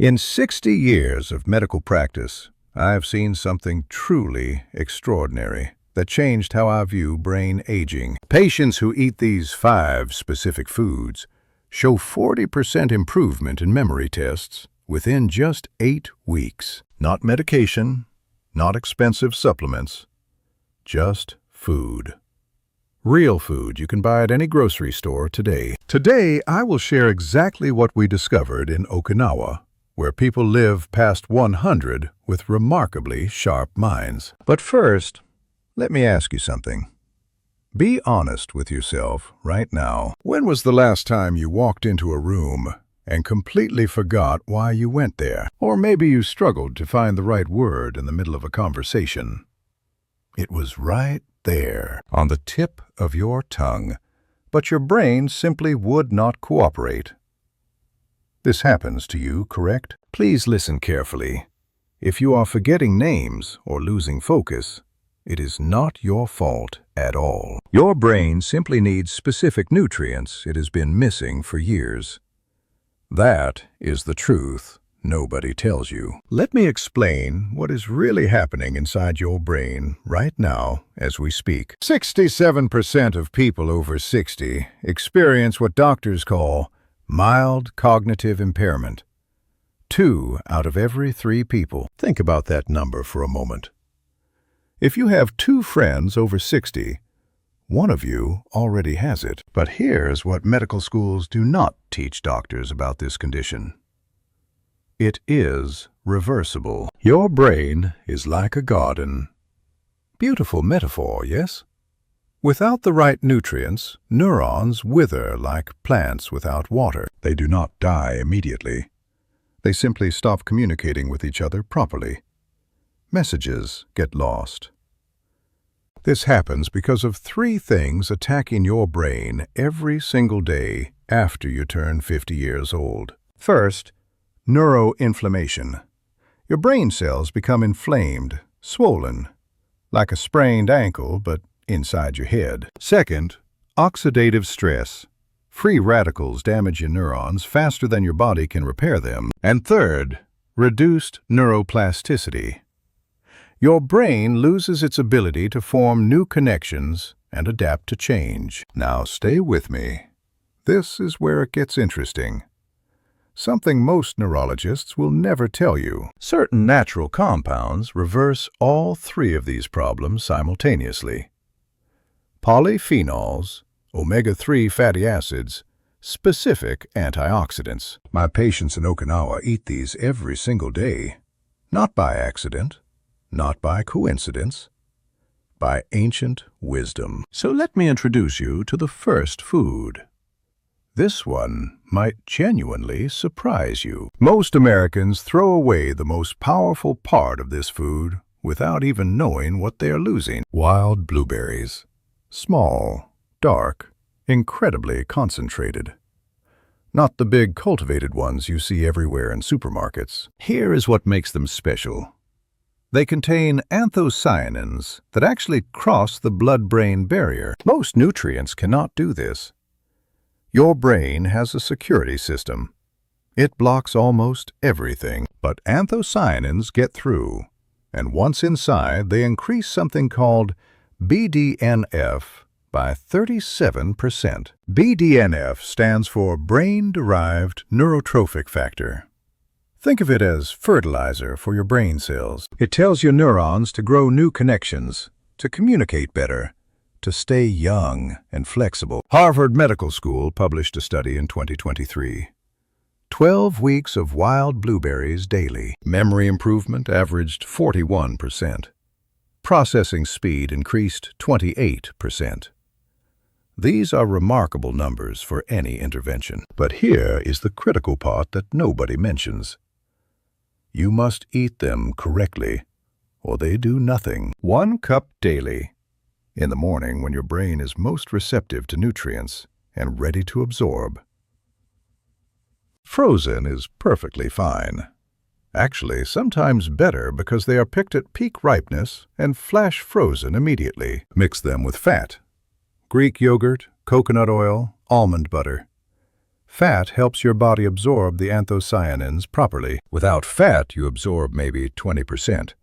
In 60 years of medical practice, I've seen something truly extraordinary that changed how I view brain aging. Patients who eat these 5 specific foods show 40% improvement in memory tests within just 8 weeks. Not medication, not expensive supplements, just food. Real food you can buy at any grocery store today. Today, I will share exactly what we discovered in Okinawa, where people live past 100 with remarkably sharp minds. But first, let me ask you something. Be honest with yourself right now. When was the last time you walked into a room and completely forgot why you went there? Or maybe you struggled to find the right word in the middle of a conversation. It was right there, on the tip of your tongue, but your brain simply would not cooperate. This happens to you, correct? Please listen carefully. If you are forgetting names or losing focus, it is not your fault at all. Your brain simply needs specific nutrients it has been missing for years. That is the truth nobody tells you. Let me explain what is really happening inside your brain right now as we speak. 67% of people over 60 experience what doctors call mild cognitive impairment. 2 out of every 3 people. Think about that number for a moment. If you have 2 friends over 60, one of you already has it. But here's what medical schools do not teach doctors about this condition. It is reversible. Your brain is like a garden. Beautiful metaphor, yes? Without the right nutrients, neurons wither like plants without water. They do not die immediately. They simply stop communicating with each other properly. Messages get lost. This happens because of 3 things attacking your brain every single day after you turn 50 years old. First, neuroinflammation. Your brain cells become inflamed, swollen, like a sprained ankle, but inside your head. Second, oxidative stress. Free radicals damage your neurons faster than your body can repair them. And third, reduced neuroplasticity. Your brain loses its ability to form new connections and adapt to change. Now stay with me. This is where it gets interesting. Something most neurologists will never tell you. Certain natural compounds reverse all 3 of these problems simultaneously. Polyphenols, omega-3 fatty acids, specific antioxidants. My patients in Okinawa eat these every single day, not by accident, not by coincidence, by ancient wisdom. So let me introduce you to the first food. This one might genuinely surprise you. Most Americans throw away the most powerful part of this food without even knowing what they are losing. Wild blueberries. Small, dark, incredibly concentrated. Not the big cultivated ones you see everywhere in supermarkets. Here is what makes them special. They contain anthocyanins that actually cross the blood-brain barrier. Most nutrients cannot do this. Your brain has a security system. It blocks almost everything, but anthocyanins get through, and once inside, they increase something called BDNF by 37%. BDNF stands for brain-derived neurotrophic factor. Think of it as fertilizer for your brain cells. It tells your neurons to grow new connections, to communicate better, to stay young and flexible. Harvard Medical School published a study in 2023. 12 weeks of wild blueberries daily. Memory improvement averaged 41%. Processing speed increased 28%. These are remarkable numbers for any intervention. But here is the critical part that nobody mentions. You must eat them correctly, or they do nothing. 1 cup daily. In the morning when your brain is most receptive to nutrients and ready to absorb. Frozen is perfectly fine. Actually, sometimes better because they are picked at peak ripeness and flash frozen immediately. Mix them with fat. Greek yogurt, coconut oil, almond butter. Fat helps your body absorb the anthocyanins properly. Without fat, you absorb maybe 20%.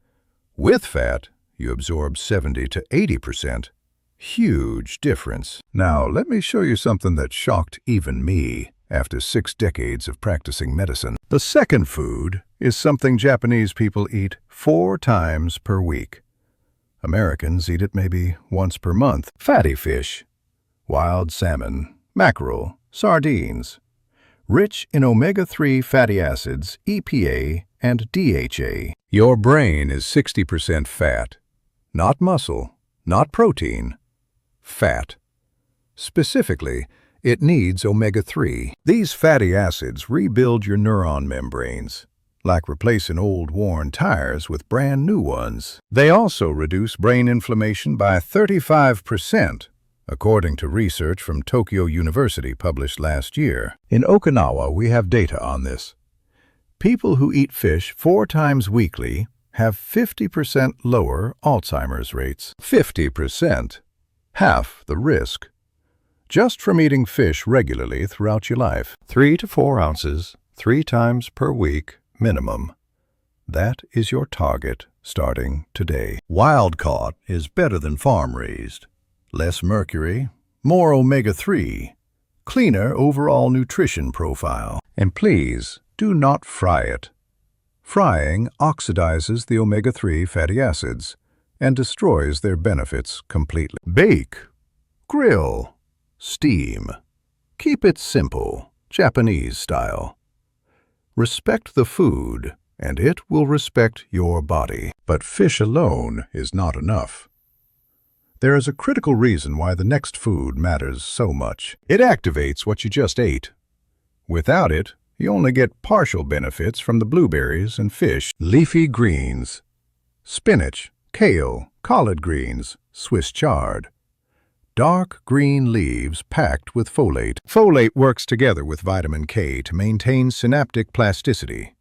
With fat, you absorb 70 to 80%. Huge difference. Now, let me show you something that shocked even me after 6 decades of practicing medicine. The second food is something Japanese people eat 4 times per week. Americans eat it maybe once per month. Fatty fish, wild salmon, mackerel, sardines, rich in omega-3 fatty acids, EPA, and DHA. Your brain is 60% fat, not muscle, not protein, fat. Specifically, it needs omega-3. These fatty acids rebuild your neuron membranes, like replacing old worn tires with brand new ones. They also reduce brain inflammation by 35%, according to research from Tokyo University published last year. In Okinawa, we have data on this. People who eat fish 4 times weekly have 50% lower Alzheimer's rates. 50%. Half the risk. Just from eating fish regularly throughout your life. 3 to 4 ounces, 3 times per week minimum. That is your target starting today. Wild-caught is better than farm-raised. Less mercury, more omega-3, cleaner overall nutrition profile. And please, do not fry it. Frying oxidizes the omega-3 fatty acids and destroys their benefits completely. Bake, grill, steam. Keep it simple, Japanese style. Respect the food, and it will respect your body. But fish alone is not enough. There is a critical reason why the next food matters so much. It activates what you just ate. Without it, you only get partial benefits from the blueberries and fish. Leafy greens, spinach, kale, collard greens, Swiss chard. Dark green leaves packed with folate. Folate works together with vitamin K to maintain synaptic plasticity.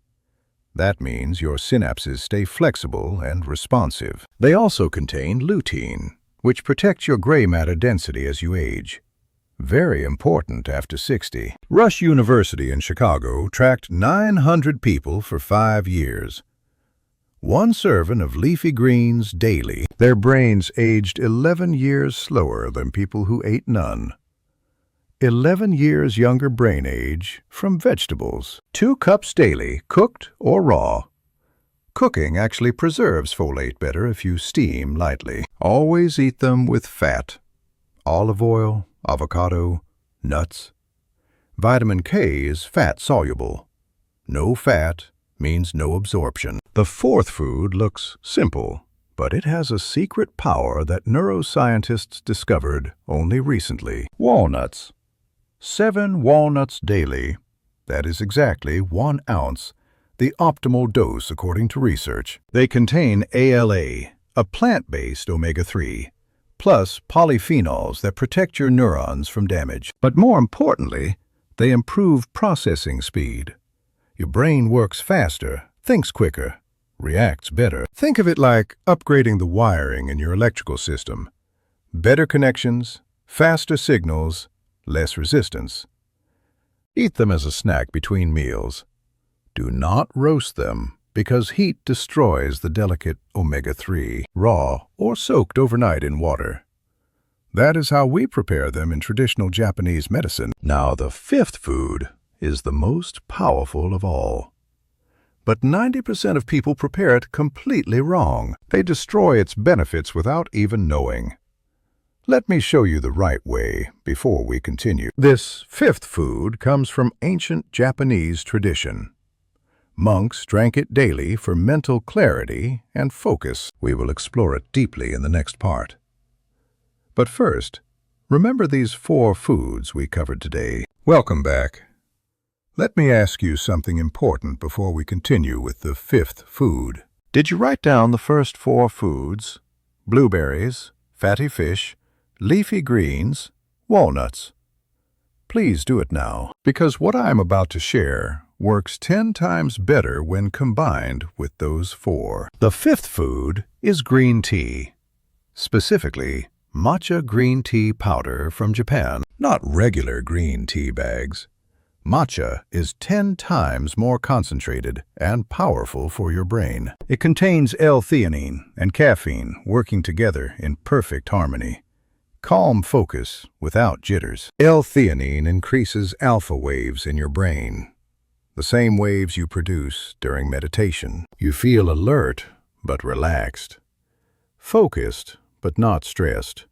That means your synapses stay flexible and responsive. They also contain lutein, which protects your gray matter density as you age. Very important after 60. Rush University in Chicago tracked 900 people for 5 years. 1 serving of leafy greens daily. Their brains aged 11 years slower than people who ate none. 11 years younger brain age from vegetables. 2 cups daily, cooked or raw. Cooking actually preserves folate better if you steam lightly. Always eat them with fat. Olive oil, avocado, nuts. Vitamin K is fat-soluble. No fat means no absorption. The fourth food looks simple, but it has a secret power that neuroscientists discovered only recently. Walnuts. 7 walnuts daily. That is exactly 1 ounce, the optimal dose according to research. They contain ALA, a plant-based omega-3, plus polyphenols that protect your neurons from damage. But more importantly, they improve processing speed. Your brain works faster, thinks quicker, reacts better. Think of it like upgrading the wiring in your electrical system. Better connections, faster signals, less resistance. Eat them as a snack between meals. Do not roast them because heat destroys the delicate omega-3, raw or soaked overnight in water. That is how we prepare them in traditional Japanese medicine. Now, the fifth food is the most powerful of all. But 90% of people prepare it completely wrong. They destroy its benefits without even knowing. Let me show you the right way before we continue. This fifth food comes from ancient Japanese tradition. Monks drank it daily for mental clarity and focus. We will explore it deeply in the next part. But first, remember these 4 foods we covered today. Welcome back. Let me ask you something important before we continue with the 5th food. Did you write down the first 4 foods? Blueberries, fatty fish, leafy greens, walnuts. Please do it now, because what I am about to share works 10 times better when combined with those 4. The 5th food is green tea, specifically matcha green tea powder from Japan. Not regular green tea bags. Matcha is 10 times more concentrated and powerful for your brain. It contains L-theanine and caffeine working together in perfect harmony. Calm focus without jitters. L-theanine increases alpha waves in your brain, the same waves you produce during meditation. You feel alert but relaxed, focused but not stressed.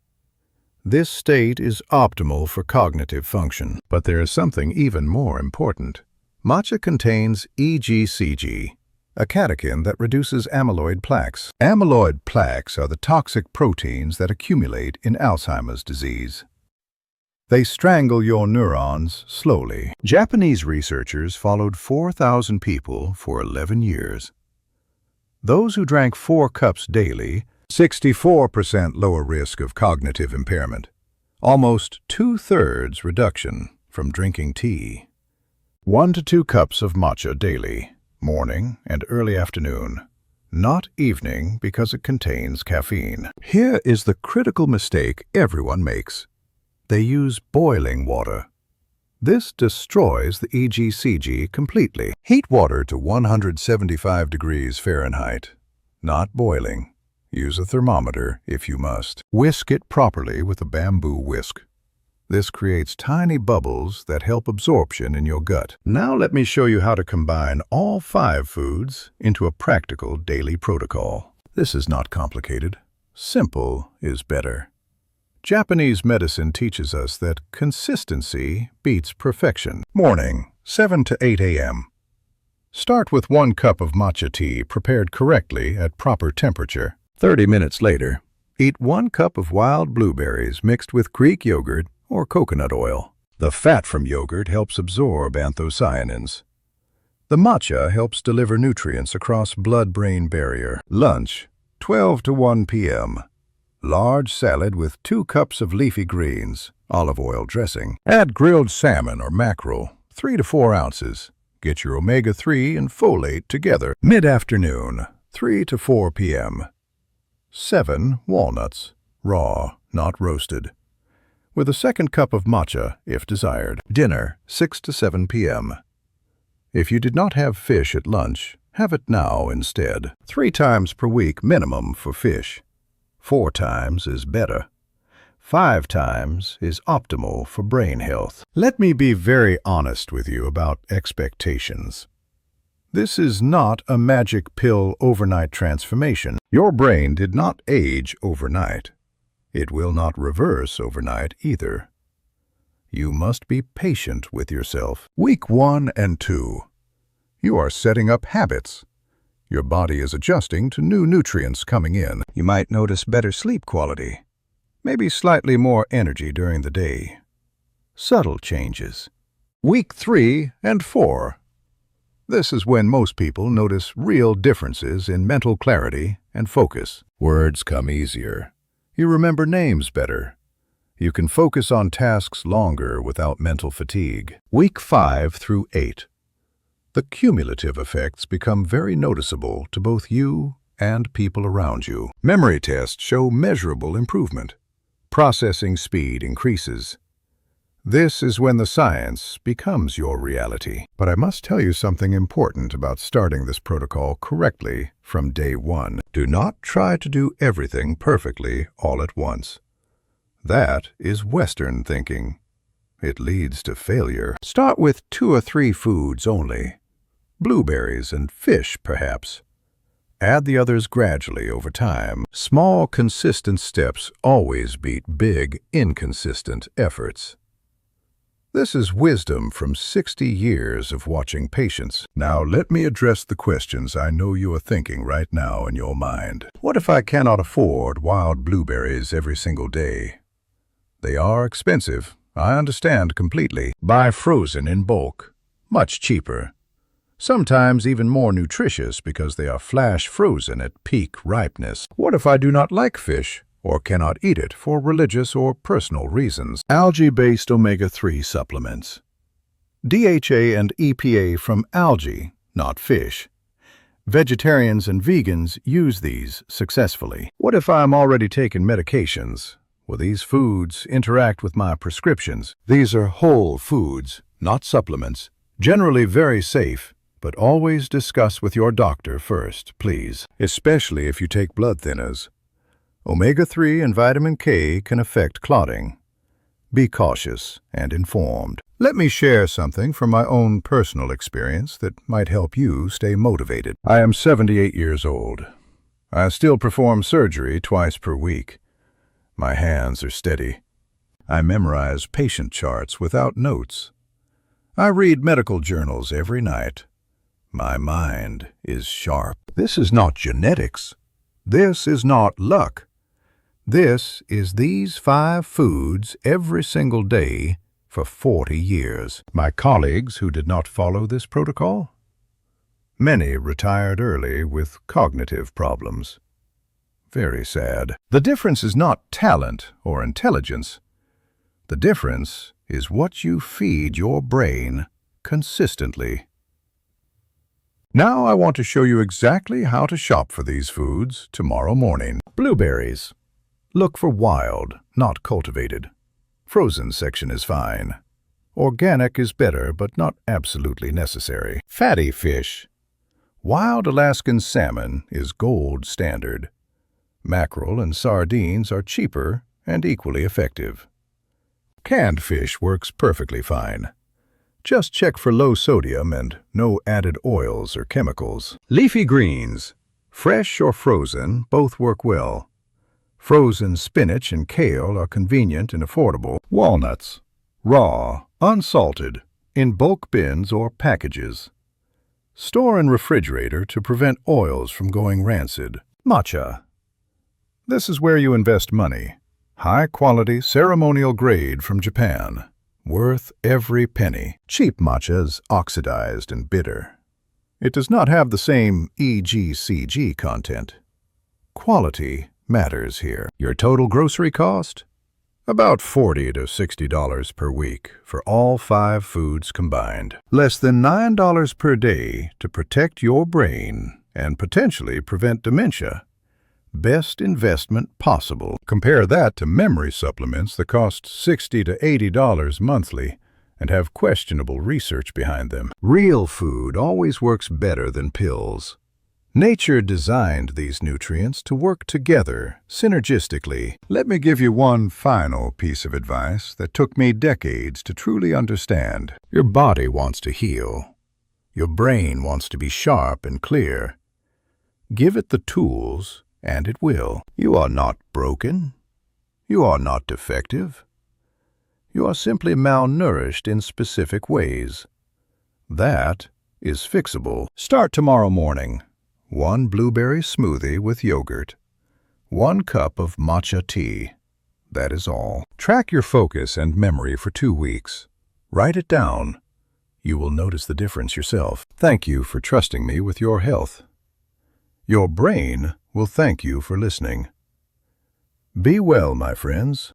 This state is optimal for cognitive function. But there is something even more important. Matcha contains EGCG, a catechin that reduces amyloid plaques. Amyloid plaques are the toxic proteins that accumulate in Alzheimer's disease. They strangle your neurons slowly. Japanese researchers followed 4,000 people for 11 years. Those who drank 4 cups daily, 64% lower risk of cognitive impairment, almost 2/3 reduction from drinking tea. 1 to 2 cups of matcha daily, morning and early afternoon, not evening because it contains caffeine. Here is the critical mistake everyone makes. They use boiling water. This destroys the EGCG completely. Heat water to 175 degrees Fahrenheit, not boiling. Use a thermometer if you must. Whisk it properly with a bamboo whisk. This creates tiny bubbles that help absorption in your gut. Now let me show you how to combine all 5 foods into a practical daily protocol. This is not complicated. Simple is better. Japanese medicine teaches us that consistency beats perfection. Morning, 7 to 8 a.m. Start with 1 cup of matcha tea prepared correctly at proper temperature. 30 minutes later, eat 1 cup of wild blueberries mixed with Greek yogurt or coconut oil. The fat from yogurt helps absorb anthocyanins. The matcha helps deliver nutrients across blood-brain barrier. Lunch, 12 to 1 p.m. Large salad with 2 cups of leafy greens, olive oil dressing. Add grilled salmon or mackerel, 3 to 4 ounces. Get your omega-3 and folate together. Mid-afternoon, 3 to 4 p.m. 7 walnuts, raw, not roasted, with a 2nd cup of matcha if desired. Dinner, 6 to 7 p.m. If you did not have fish at lunch, have it now instead. 3 times per week minimum for fish. 4 times is better. 5 times is optimal for brain health. Let me be very honest with you about expectations. This is not a magic pill overnight transformation. Your brain did not age overnight. It will not reverse overnight either. You must be patient with yourself. Week 1 and 2. You are setting up habits. Your body is adjusting to new nutrients coming in. You might notice better sleep quality, maybe slightly more energy during the day. Subtle changes. Week 3 and 4. This is when most people notice real differences in mental clarity and focus. Words come easier. You remember names better. You can focus on tasks longer without mental fatigue. Week 5 through 8. The cumulative effects become very noticeable to both you and people around you. Memory tests show measurable improvement. Processing speed increases. This is when the science becomes your reality. But I must tell you something important about starting this protocol correctly from day 1. Do not try to do everything perfectly all at once. That is Western thinking. It leads to failure. Start with 2 or 3 foods only. Blueberries and fish, perhaps. Add the others gradually over time. Small, consistent steps always beat big, inconsistent efforts. This is wisdom from 60 years of watching patients. Now let me address the questions I know you are thinking right now in your mind. What if I cannot afford wild blueberries every single day? They are expensive, I understand completely. Buy frozen in bulk, much cheaper. Sometimes even more nutritious because they are flash frozen at peak ripeness. What if I do not like fish or cannot eat it for religious or personal reasons? Algae-based omega-3 supplements. DHA and EPA from algae, not fish. Vegetarians and vegans use these successfully. What if I'm already taking medications? Will these foods interact with my prescriptions? These are whole foods, not supplements. Generally very safe, but always discuss with your doctor first, please, especially if you take blood thinners. Omega-3 and vitamin K can affect clotting. Be cautious and informed. Let me share something from my own personal experience that might help you stay motivated. I am 78 years old. I still perform surgery twice per week. My hands are steady. I memorize patient charts without notes. I read medical journals every night. My mind is sharp. This is not genetics. This is not luck. This is these 5 foods every single day for 40 years. My colleagues who did not follow this protocol? Many retired early with cognitive problems. Very sad. The difference is not talent or intelligence. The difference is what you feed your brain consistently. Now I want to show you exactly how to shop for these foods tomorrow morning. Blueberries. Look for wild, not cultivated. Frozen section is fine. Organic is better, but not absolutely necessary. Fatty fish. Wild Alaskan salmon is gold standard. Mackerel and sardines are cheaper and equally effective. Canned fish works perfectly fine. Just check for low sodium and no added oils or chemicals. Leafy greens, fresh or frozen, both work well. Frozen spinach and kale are convenient and affordable. Walnuts, raw, unsalted, in bulk bins or packages. Store in refrigerator to prevent oils from going rancid. Matcha. This is where you invest money. High-quality, ceremonial grade from Japan. Worth every penny. Cheap matcha is oxidized and bitter. It does not have the same EGCG content. Quality matters here. Your total grocery cost? About $40 to $60 per week for all 5 foods combined. Less than $9 per day to protect your brain and potentially prevent dementia. Best investment possible. Compare that to memory supplements that cost $60 to $80 monthly and have questionable research behind them. Real food always works better than pills. Nature designed these nutrients to work together synergistically. Let me give you one final piece of advice that took me decades to truly understand. Your body wants to heal. Your brain wants to be sharp and clear. Give it the tools, and it will. You are not broken. You are not defective. You are simply malnourished in specific ways. That is fixable. Start tomorrow morning. 1 blueberry smoothie with yogurt. 1 cup of matcha tea. That is all. Track your focus and memory for 2 weeks. Write it down. You will notice the difference yourself. Thank you for trusting me with your health. Your brain will thank you for listening. Be well, my friends.